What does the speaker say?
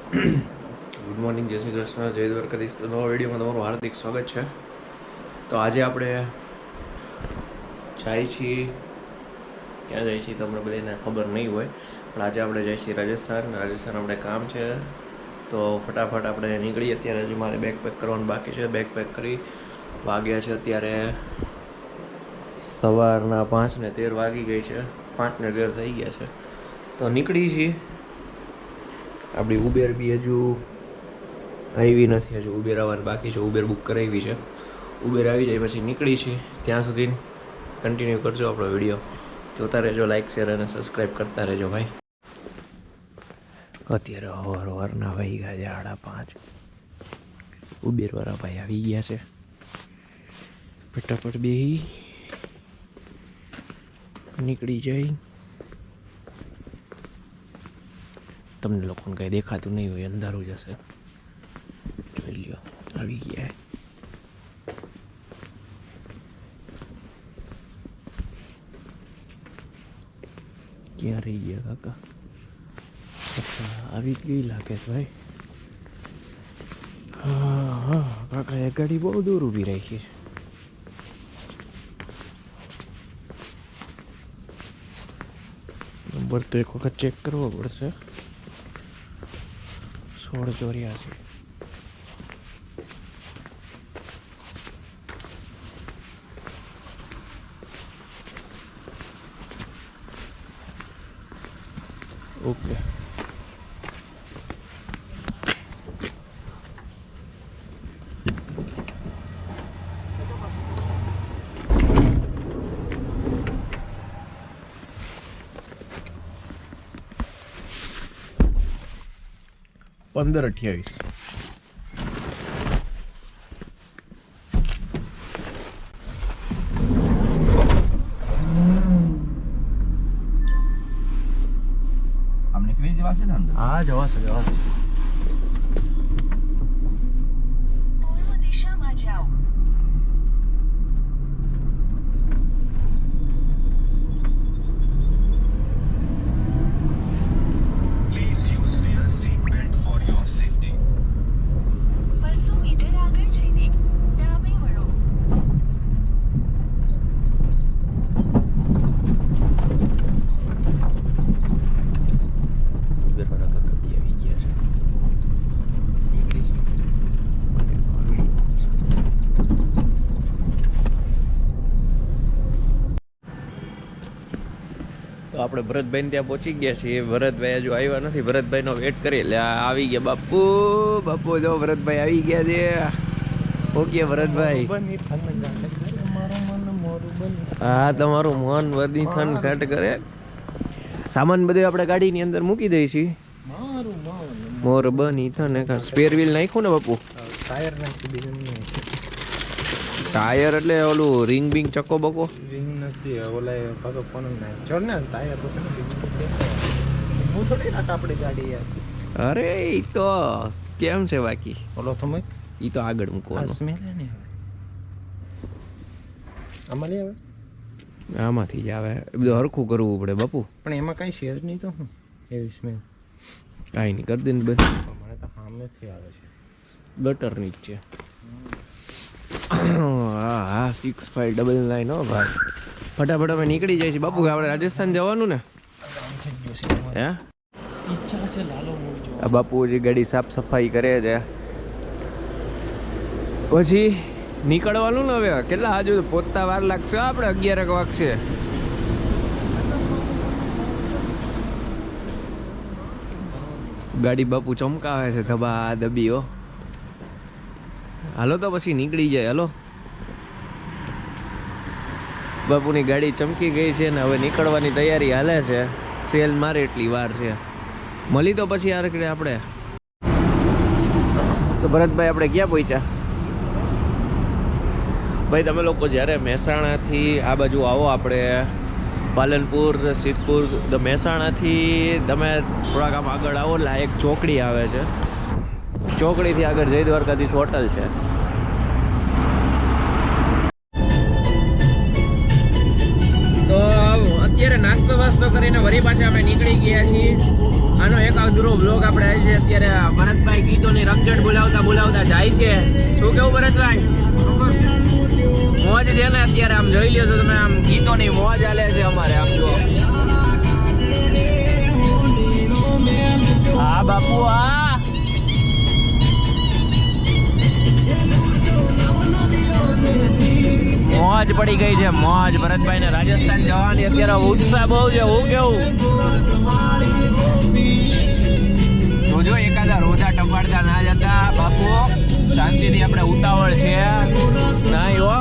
Good morning, જય શ્રી કૃષ્ણ, જય દ્વારકાધીશ. તો નવા વિડીયોમાં તમારું હાર્દિક સ્વાગત છે. તો આજે આપણે જાય છીએ, ક્યાં જાય છીએ તમને બધાને ખબર નહીં હોય, પણ આજે આપણે જઈએ છીએ રાજસ્થાન. આપણે કામ છે, તો ફટાફટ આપણે નીકળીએ. અત્યારે હજી મારે બેગ પેક કરવાનું બાકી છે. બેગ પેક કરી વાગ્યા છે અત્યારે સવારના 5:13 વાગી ગઈ છે. 5:13 થઈ ગયા છે. તો નીકળી છીએ. આપણી ઉબેર બી હજુ આવી નથી, હજુ ઉબેર આવવાની બાકી છે. ઉબેર બુક કરાવી છે. ઉબેર આવી જાય પછી નીકળી છીએ. ત્યાં સુધી કન્ટિન્યુ કરજો આપણો વિડીયો, જોતા રહેજો, લાઇક શેર અને સબસ્ક્રાઈબ કરતા રહેજો ભાઈ. અત્યારે હવારના વાગ્યા છે 5:30. ઉબેરવાળા ભાઈ આવી ગયા છે. ફટાફટ બેહી નીકળી જાય. તમને લોકોને કંઈ દેખાતું નહીં હોય, અંધારું જશે. જોઈ લ્યો, આવી ગયા. ક્યાં રહી ગયા કાકા? અચ્છા, આવી જ ગઈ લાગે છે ભાઈ. હા હા કાકા, એ ગાડી બહુ દૂર ઊભી રાખી છે. નંબર તો એક વખત ચેક કરવો પડશે. 1684. ઓકે. પંદર 28. આમ નીકળી જવાશે ને અંદર? હા, જવાશે. પૂર્વ દિશામાં જાઓ. Please use rear seat belt for your safety. 200 metre આગળ જઈને ડાબે વળો. ઉબેરવાળા કાકા બી આવી ગયા છે. નીકળી છે. તો આપણે ભરતભાઈને ત્યાં પહોંચી ગયા છીએ. ભરતભાઈ હજુ આવ્યા નથી. ભરતભાઈનો વેટ કરી. એટલે આવી ગયા બાપુ. જો ભરતભાઈ આવી ગયા છે. ઓકે ભરતભાઈ. હા, તમારું મન વરદી થન ઘટ કરે. સામાન બધું આપણે ગાડીની અંદર મૂકી દઈએ છીએ. મોર બની થને સ્પેર વ્હીલ નાખ્યું ને બાપુ? ટાયર નાખી દીધું. ટાયર એટલે ઓલું રિંગ બિંગ ચક્કો બકો? રિંગ નથી, ઓલા પાછો ફોન નાખ. જોર ને ટાયર તો છે ને, હું થોડી નાખ આપણી ગાડી યાર. અરે ઈ તો કેમ છે બાકી? ઓલો તમે ઈ તો આગળ મૂકવાનું. સ્મેલ ને આમાં લઈ આવે, આમાંથી જ આવે. બધું હરખું કરવું પડે બાપુ. પણ એમાં કઈ શેર નહીં તો હું એવી સ્મેલ કાંઈ નહીં, કરી દે ને બધું. મને તો સામેથી આવે છે. ગટરની જ છે. હા 6599 હો ભાઈ. ફટાફટ અમે નીકળી જાય છે બાપુ. આપણે રાજસ્થાન જવાનું ને? હે, ઈચ્છા છે લાલો મૂવી જોવા. આ બાપુ જે ગાડી સાફ સફાઈ કરે છે, પછી નીકળવાનું ને. હવે કેટલા હજુ પહોંચતા વાર લાગશે. આપણે 11 વાગશે. ગાડી બાપુ ચમકાવે છે ધબા દબીઓ. હાલો તો પછી નીકળી જાય. હાલો, બાપુની ગાડી ચમકી ગઈ છે ને હવે નીકળવાની તૈયારી હાલે છે. સેલ મારે એટલી વાર છે. મળી તો પછી યાર આપણે. તો ભરતભાઈ આપણે ક્યાં પહોંચ્યા? ભાઈ તમે લોકો જ્યારે મહેસાણાથી આ બાજુ આવો, આપણે પાલનપુર, સિદ્ધપુર, મહેસાણાથી તમે થોડાક આમ આગળ આવો એટલે એક ચોકડી આવે છે. ચોકડીથી આગળ જય દ્વારકાધીશ હોટલ છે. તો અત્યારે નાસ્તો નાસ્તો વાસ્તો કરીને વળી પાછા અમે નીકળી ગયા છીએ. આનો એક અધૂરો બ્લોગ આપણે આવી છે. અત્યારે ભરતભાઈ ગીતોની રમઝટ બોલાવતા જાય છે. શું કેવું ભરતભાઈ? મોજ છે ને અત્યારે આમ જોઈ લ્યો છો તમે, આમ ગીતોની મોજ હાલે છે અમારે. આમ જુઓ, હા બાપુ હા. મોજ પડી ગઈ છે, મોજ. ભરતભાઈ ને રાજસ્થાન જવાની અત્યારે ઉત્સાહ બહુ છે. હું કેવું જો એકાદા રોજા ટપાડતા ના જતા બાપુ, શાંતિથી આપણે ઉતાવળ છે નહીં હો.